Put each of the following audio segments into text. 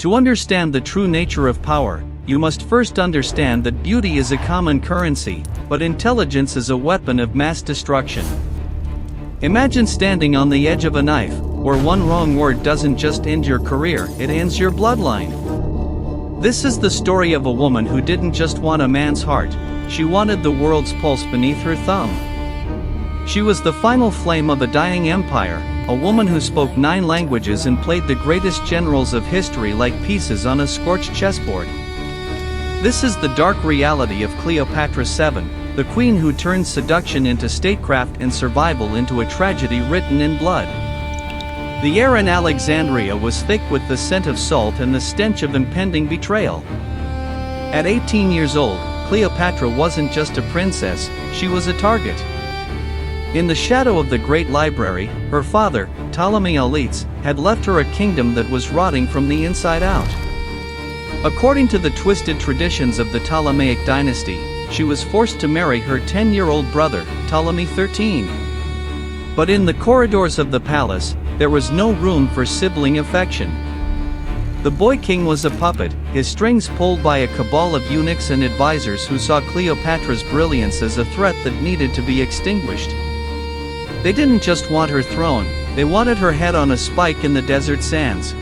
To understand the true nature of power, you must first understand that beauty is a common currency, but intelligence is a weapon of mass destruction. Imagine standing on the edge of a knife, where one wrong word doesn't just end your career, it ends your bloodline. This is the story of a woman who didn't just want a man's heart, she wanted the world's pulse beneath her thumb. She was the final flame of a dying empire, a woman who spoke 9 languages and played the greatest generals of history like pieces on a scorched chessboard. This is the dark reality of Cleopatra VII, the queen who turned seduction into statecraft and survival into a tragedy written in blood. The air in Alexandria was thick with the scent of salt and the stench of impending betrayal. At 18 years old, Cleopatra wasn't just a princess, she was a target. In the shadow of the Great Library, her father, Ptolemaic, had left her a kingdom that was rotting from the inside out. According to the twisted traditions of the Ptolemaic dynasty, she was forced to marry her 10-year-old brother, Ptolemy XIII. But in the corridors of the palace, there was no room for sibling affection. The boy king was a puppet, his strings pulled by a cabal of eunuchs and advisors who saw Cleopatra's brilliance as a threat that needed to be extinguished. They didn't just want her throne, they wanted her head on a spike in the desert sands.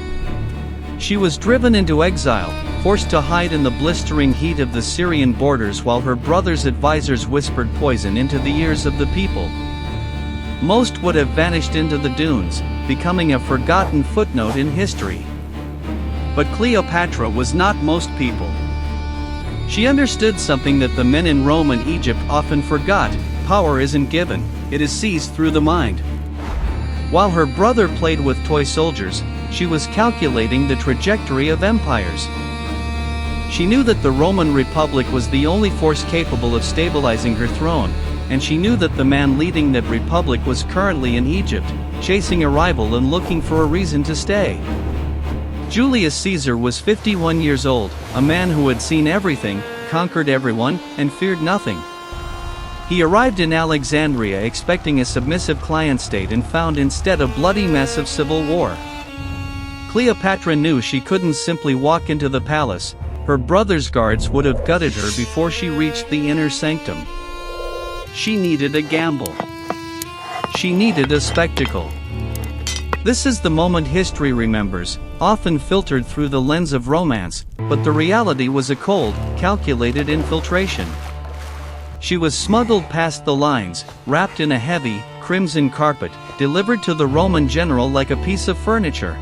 She was driven into exile, forced to hide in the blistering heat of the Syrian borders while her brother's advisors whispered poison into the ears of the people. Most would have vanished into the dunes, becoming a forgotten footnote in history. But Cleopatra was not most people. She understood something that the men in Rome and Egypt often forgot: power isn't given, it is seized through the mind. While her brother played with toy soldiers, she was calculating the trajectory of empires. She knew that the Roman Republic was the only force capable of stabilizing her throne, and she knew that the man leading that republic was currently in Egypt, chasing a rival and looking for a reason to stay. Julius Caesar was 51 years old, a man who had seen everything, conquered everyone, and feared nothing. He arrived in Alexandria expecting a submissive client state and found instead a bloody mess of civil war. Cleopatra knew she couldn't simply walk into the palace, her brother's guards would have gutted her before she reached the inner sanctum. She needed a gamble. She needed a spectacle. This is the moment history remembers, often filtered through the lens of romance, but the reality was a cold, calculated infiltration. She was smuggled past the lines, wrapped in a heavy, crimson carpet, delivered to the Roman general like a piece of furniture.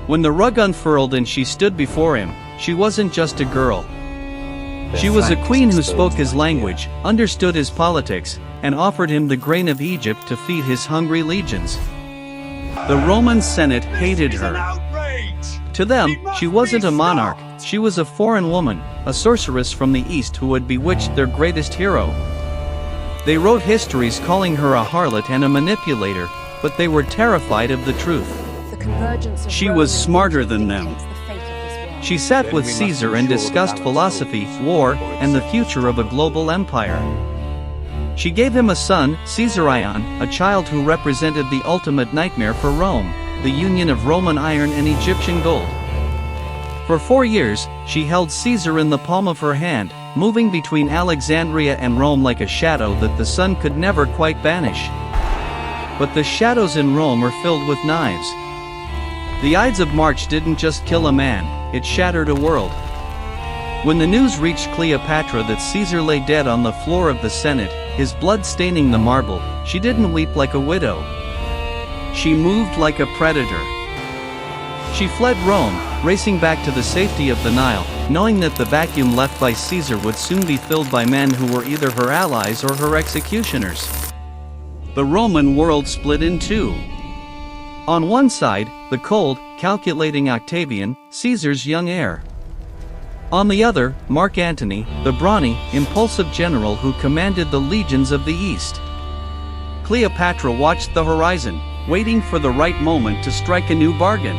When the rug unfurled and she stood before him, she wasn't just a girl. She was a queen who spoke his language, understood his politics, and offered him the grain of Egypt to feed his hungry legions. The Roman Senate hated her. To them, she wasn't a monarch, she was a foreign woman, a sorceress from the east who had bewitched their greatest hero. They wrote histories calling her a harlot and a manipulator, but they were terrified of the truth. She was smarter than them. She sat with Caesar and discussed philosophy, war, and the future of a global empire. She gave him a son, Caesarion, a child who represented the ultimate nightmare for Rome, the union of Roman iron and Egyptian gold. For 4 years, she held Caesar in the palm of her hand, moving between Alexandria and Rome like a shadow that the sun could never quite banish. But the shadows in Rome were filled with knives. The Ides of March didn't just kill a man, it shattered a world. When the news reached Cleopatra that Caesar lay dead on the floor of the Senate, his blood staining the marble, she didn't weep like a widow. She moved like a predator. She fled Rome, racing back to the safety of the Nile, knowing that the vacuum left by Caesar would soon be filled by men who were either her allies or her executioners. The Roman world split in two. On one side, the cold, calculating Octavian, Caesar's young heir. On the other, Mark Antony, the brawny, impulsive general who commanded the legions of the East. Cleopatra watched the horizon, waiting for the right moment to strike a new bargain.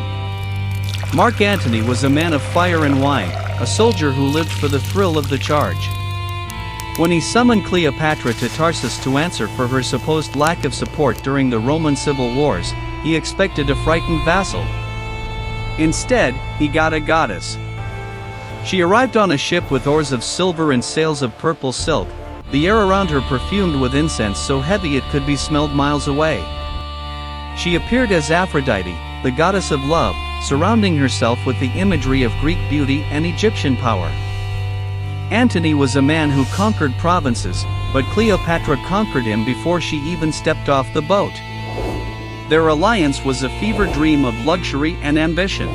Mark Antony was a man of fire and wine, a soldier who lived for the thrill of the charge. When he summoned Cleopatra to Tarsus to answer for her supposed lack of support during the Roman civil wars, he expected a frightened vassal. Instead, he got a goddess. She arrived on a ship with oars of silver and sails of purple silk, the air around her perfumed with incense so heavy it could be smelled miles away. She appeared as Aphrodite, the goddess of love, surrounding herself with the imagery of Greek beauty and Egyptian power. Antony was a man who conquered provinces, but Cleopatra conquered him before she even stepped off the boat. Their alliance was a fever dream of luxury and ambition.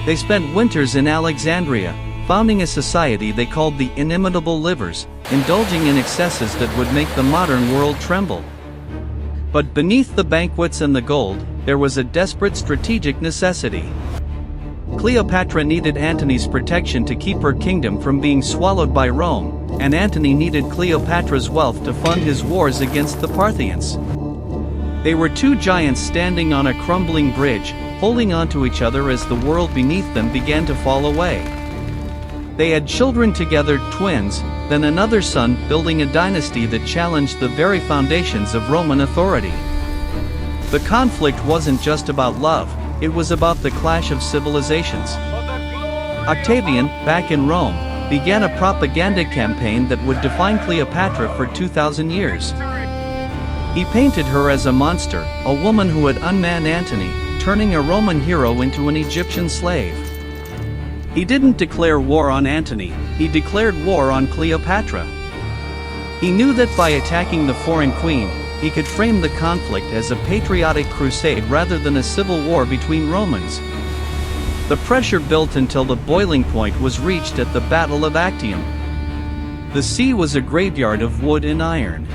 They spent winters in Alexandria, founding a society they called the Inimitable Livers, indulging in excesses that would make the modern world tremble. But beneath the banquets and the gold, there was a desperate strategic necessity. Cleopatra needed Antony's protection to keep her kingdom from being swallowed by Rome, and Antony needed Cleopatra's wealth to fund his wars against the Parthians. They were two giants standing on a crumbling bridge, holding onto each other as the world beneath them began to fall away. They had children together, twins, then another son, building a dynasty that challenged the very foundations of Roman authority. The conflict wasn't just about love, it was about the clash of civilizations. Octavian, back in Rome, began a propaganda campaign that would define Cleopatra for 2,000 years. He painted her as a monster, a woman who had unmanned Antony, turning a Roman hero into an Egyptian slave. He didn't declare war on Antony, he declared war on Cleopatra. He knew that by attacking the foreign queen, he could frame the conflict as a patriotic crusade rather than a civil war between Romans. The pressure built until the boiling point was reached at the Battle of Actium. The sea was a graveyard of wood and iron.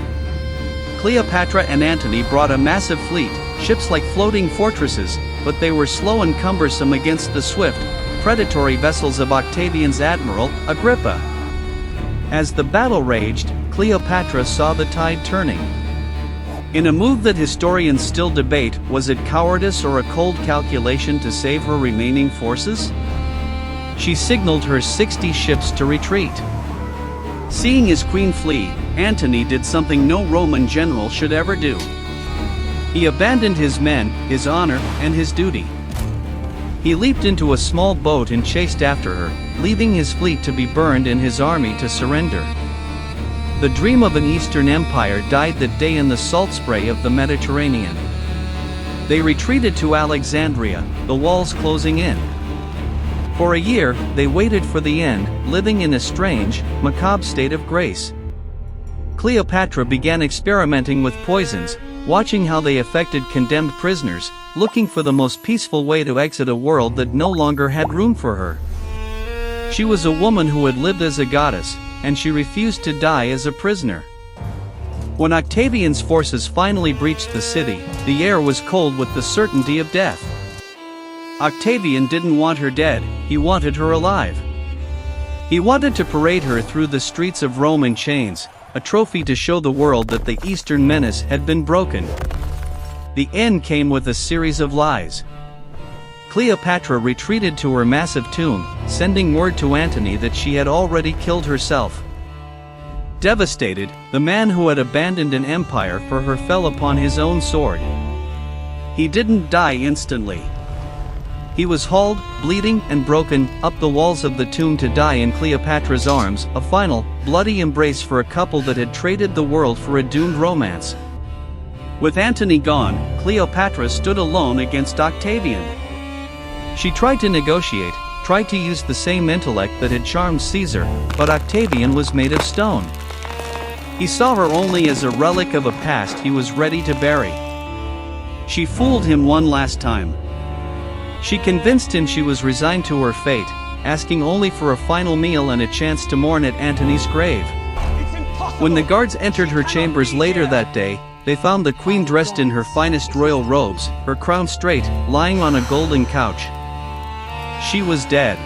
Cleopatra and Antony brought a massive fleet, ships like floating fortresses, but they were slow and cumbersome against the swift, predatory vessels of Octavian's admiral, Agrippa. As the battle raged, Cleopatra saw the tide turning. In a move that historians still debate, was it cowardice or a cold calculation to save her remaining forces? She signaled her 60 ships to retreat. Seeing his queen flee, Antony did something no Roman general should ever do. He abandoned his men, his honor, and his duty. He leaped into a small boat and chased after her, leaving his fleet to be burned and his army to surrender. The dream of an Eastern empire died that day in the salt spray of the Mediterranean. They retreated to Alexandria, the walls closing in. For a year, they waited for the end, living in a strange, macabre state of grace. Cleopatra began experimenting with poisons, watching how they affected condemned prisoners, looking for the most peaceful way to exit a world that no longer had room for her. She was a woman who had lived as a goddess, and she refused to die as a prisoner. When Octavian's forces finally breached the city, the air was cold with the certainty of death. Octavian didn't want her dead, he wanted her alive. He wanted to parade her through the streets of Rome in chains, a trophy to show the world that the Eastern menace had been broken. The end came with a series of lies. Cleopatra retreated to her massive tomb, sending word to Antony that she had already killed herself. Devastated, the man who had abandoned an empire for her fell upon his own sword. He didn't die instantly. He was hauled, bleeding and broken, up the walls of the tomb to die in Cleopatra's arms, a final, bloody embrace for a couple that had traded the world for a doomed romance. With Antony gone, Cleopatra stood alone against Octavian. She tried to negotiate, tried to use the same intellect that had charmed Caesar, but Octavian was made of stone. He saw her only as a relic of a past he was ready to bury. She fooled him one last time. She convinced him she was resigned to her fate, asking only for a final meal and a chance to mourn at Antony's grave. When the guards entered her chambers later that day, they found the queen dressed in her finest royal robes, her crown straight, lying on a golden couch. She was dead.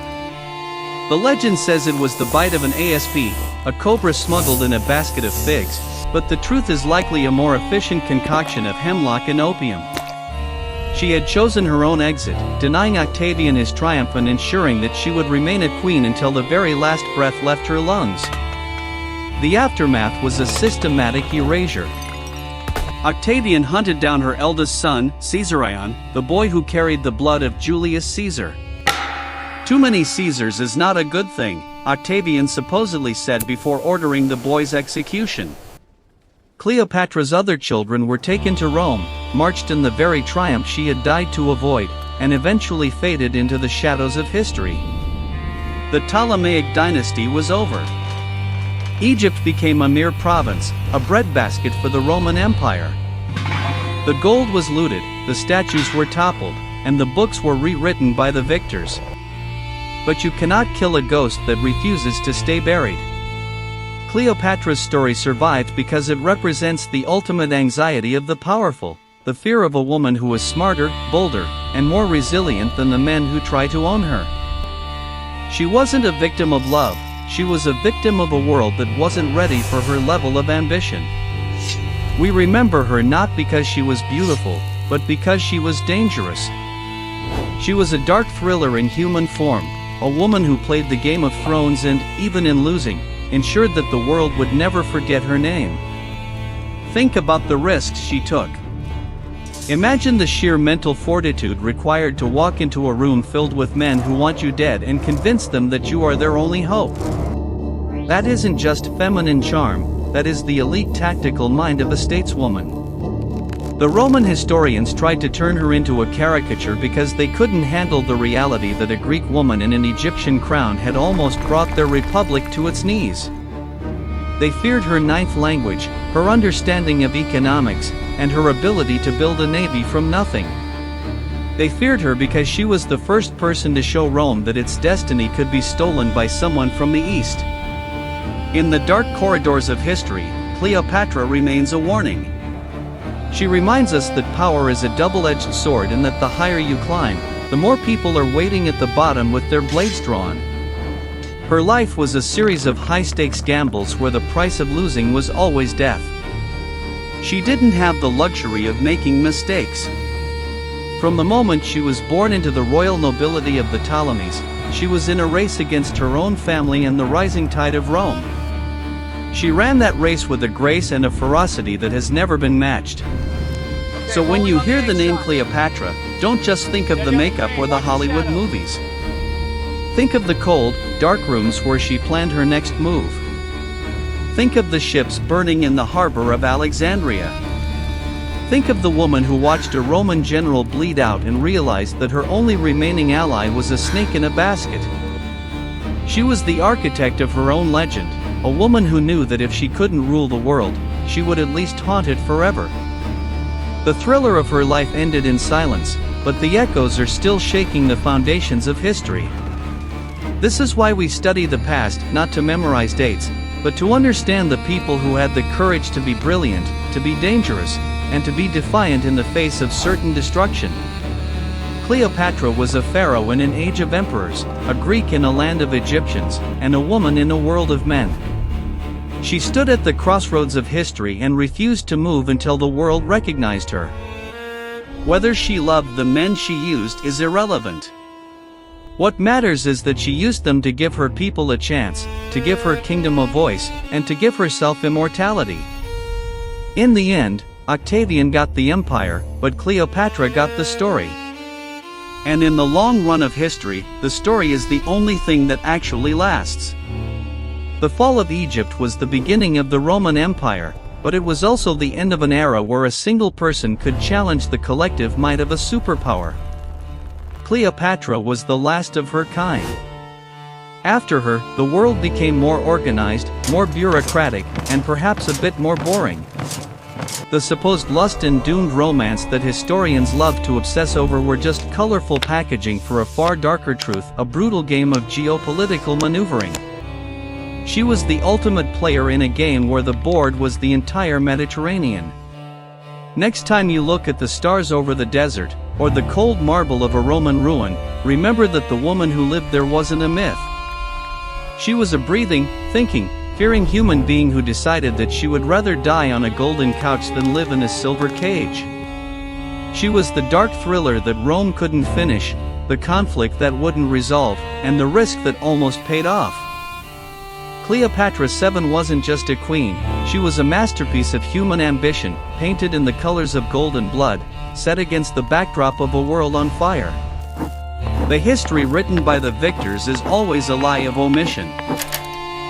The legend says it was the bite of an asp, a cobra smuggled in a basket of figs, but the truth is likely a more efficient concoction of hemlock and opium. She had chosen her own exit, denying Octavian his triumph and ensuring that she would remain a queen until the very last breath left her lungs. The aftermath was a systematic erasure. Octavian hunted down her eldest son, Caesarion, the boy who carried the blood of Julius Caesar. "Too many Caesars is not a good thing," Octavian supposedly said before ordering the boy's execution. Cleopatra's other children were taken to Rome, marched in the very triumph she had died to avoid, and eventually faded into the shadows of history. The Ptolemaic dynasty was over. Egypt became a mere province, a breadbasket for the Roman Empire. The gold was looted, the statues were toppled, and the books were rewritten by the victors. But you cannot kill a ghost that refuses to stay buried. Cleopatra's story survived because it represents the ultimate anxiety of the powerful, the fear of a woman who is smarter, bolder, and more resilient than the men who try to own her. She wasn't a victim of love, she was a victim of a world that wasn't ready for her level of ambition. We remember her not because she was beautiful, but because she was dangerous. She was a dark thriller in human form, a woman who played the Game of Thrones and, even in losing, ensured that the world would never forget her name. Think about the risks she took. Imagine the sheer mental fortitude required to walk into a room filled with men who want you dead and convince them that you are their only hope. That isn't just feminine charm, that is the elite tactical mind of a stateswoman. The Roman historians tried to turn her into a caricature because they couldn't handle the reality that a Greek woman in an Egyptian crown had almost brought their republic to its knees. They feared her ninth language, her understanding of economics, and her ability to build a navy from nothing. They feared her because she was the first person to show Rome that its destiny could be stolen by someone from the East. In the dark corridors of history, Cleopatra remains a warning. She reminds us that power is a double-edged sword and that the higher you climb, the more people are waiting at the bottom with their blades drawn. Her life was a series of high-stakes gambles where the price of losing was always death. She didn't have the luxury of making mistakes. From the moment she was born into the royal nobility of the Ptolemies, she was in a race against her own family and the rising tide of Rome. She ran that race with a grace and a ferocity that has never been matched. So when you hear the name Cleopatra, don't just think of the makeup or the Hollywood movies. Think of the cold, dark rooms where she planned her next move. Think of the ships burning in the harbor of Alexandria. Think of the woman who watched a Roman general bleed out and realized that her only remaining ally was a snake in a basket. She was the architect of her own legend, a woman who knew that if she couldn't rule the world, she would at least haunt it forever. The thriller of her life ended in silence, but the echoes are still shaking the foundations of history. This is why we study the past, not to memorize dates, but to understand the people who had the courage to be brilliant, to be dangerous, and to be defiant in the face of certain destruction. Cleopatra was a pharaoh in an age of emperors, a Greek in a land of Egyptians, and a woman in a world of men. She stood at the crossroads of history and refused to move until the world recognized her. Whether she loved the men she used is irrelevant. What matters is that she used them to give her people a chance, to give her kingdom a voice, and to give herself immortality. In the end, Octavian got the empire, but Cleopatra got the story. And in the long run of history, the story is the only thing that actually lasts. The fall of Egypt was the beginning of the Roman Empire, but it was also the end of an era where a single person could challenge the collective might of a superpower. Cleopatra was the last of her kind. After her, the world became more organized, more bureaucratic, and perhaps a bit more boring. The supposed lust and doomed romance that historians love to obsess over were just colorful packaging for a far darker truth, a brutal game of geopolitical maneuvering. She was the ultimate player in a game where the board was the entire Mediterranean. Next time you look at the stars over the desert, or the cold marble of a Roman ruin, remember that the woman who lived there wasn't a myth. She was a breathing, thinking, fearing human being who decided that she would rather die on a golden couch than live in a silver cage. She was the dark thriller that Rome couldn't finish, the conflict that wouldn't resolve, and the risk that almost paid off. Cleopatra VII wasn't just a queen, she was a masterpiece of human ambition, painted in the colors of gold and blood, set against the backdrop of a world on fire. The history written by the victors is always a lie of omission.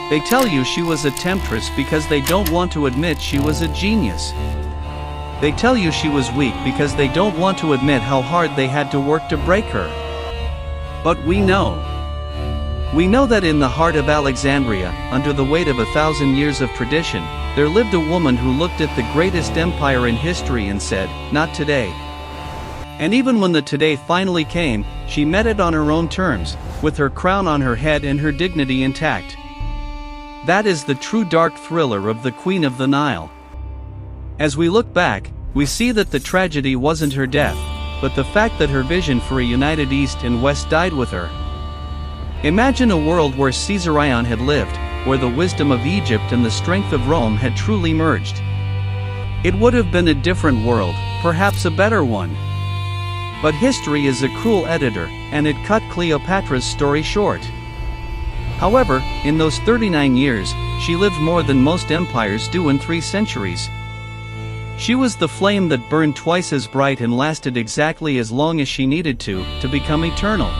They tell you she was a temptress because they don't want to admit she was a genius. They tell you she was weak because they don't want to admit how hard they had to work to break her. But we know. We know that in the heart of Alexandria, under the weight of 1,000 years of tradition, there lived a woman who looked at the greatest empire in history and said, "Not today." And even when the today finally came, she met it on her own terms, with her crown on her head and her dignity intact. That is the true dark thriller of the Queen of the Nile. As we look back, we see that the tragedy wasn't her death, but the fact that her vision for a united East and West died with her. Imagine a world where Caesarion had lived, where the wisdom of Egypt and the strength of Rome had truly merged. It would have been a different world, perhaps a better one. But history is a cruel editor, and it cut Cleopatra's story short. However, in those 39 years, she lived more than most empires do in 3 centuries. She was the flame that burned twice as bright and lasted exactly as long as she needed to become eternal.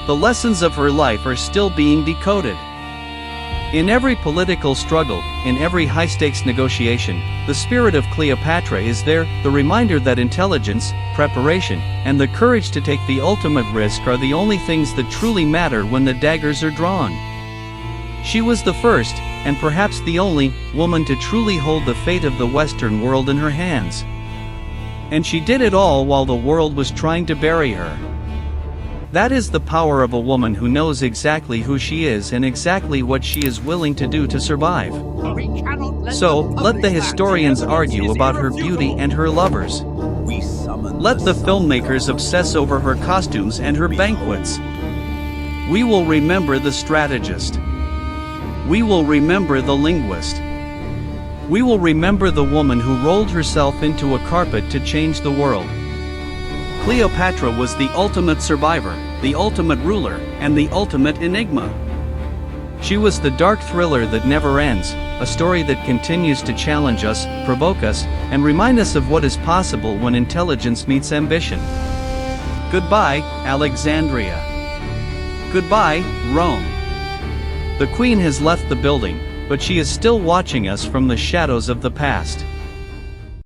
The lessons of her life are still being decoded. In every political struggle, in every high-stakes negotiation, the spirit of Cleopatra is there, the reminder that intelligence, preparation, and the courage to take the ultimate risk are the only things that truly matter when the daggers are drawn. She was the first, and perhaps the only, woman to truly hold the fate of the Western world in her hands. And she did it all while the world was trying to bury her. That is the power of a woman who knows exactly who she is and exactly what she is willing to do to survive. So, let the historians argue about her beauty and her lovers. Let the filmmakers obsess over her costumes and her banquets. We will remember the strategist. We will remember the linguist. We will remember the woman who rolled herself into a carpet to change the world. Cleopatra was the ultimate survivor, the ultimate ruler, and the ultimate enigma. She was the dark thriller that never ends, a story that continues to challenge us, provoke us, and remind us of what is possible when intelligence meets ambition. Goodbye, Alexandria. Goodbye, Rome. The Queen has left the building, but she is still watching us from the shadows of the past.